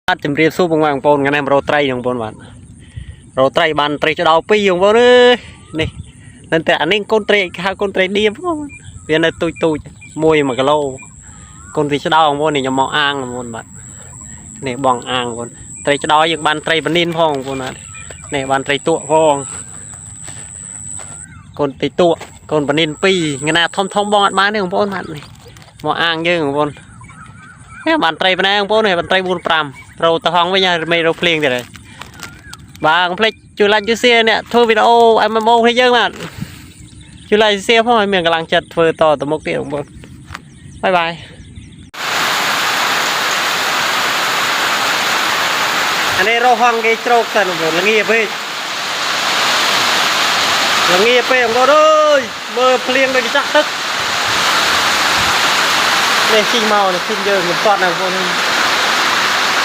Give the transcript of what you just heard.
ជំរាបសួរបងប្អូនថ្ងៃនេះរោត្រីបងប្អូនបាទរោត្រីបានត្រីឆ្ដោពីរបងប្អូនអើយនេះនៅតែអានេះកូនត្រីហៅកូនត្រីឌៀមបងវានៅទូច1គីឡូកូនត្រីឆ្ដោបងប្អូននេះខ្ញុំមកអាងបងប្អូនបាទនេះបងអាងបងប្អូនត្រីឆ្ដោយើងបានត្រីបនីនផងបងប្អូនបាទនេះបានត្រីតក់ផងកូនត្រីតក់កូនបនីន2ថ្ងៃណាធំបងអត់បានទេបងប្អូនបាទនេះមកអាងយើងបងប្អូនបានត្រីប៉ុណ្ណាបងប្អូននេះបានត្រី4 5រោតហងវិញមិនរោភ្លៀងទៀតហើយបាទកុំភ្លេចជួយ like ជួយ share អ្នកធ្វើវីដេអូឲ្យមកមកឲ្យយើងបាទជួយ like share ផងឲ្យមានកម្លាំងចិត្តធ្វើតទៅមុខទៀតបងប្អូនបាយបាយអានេះរោហងគេជ្រោកសិនបងប្អូនល្ងាពេកបងប្អូនអើយមើលភ្លៀងដូចចាក់ទឹកនេះជីងមកនេះជីងយើងមិនទាត់ណាបងប្អូន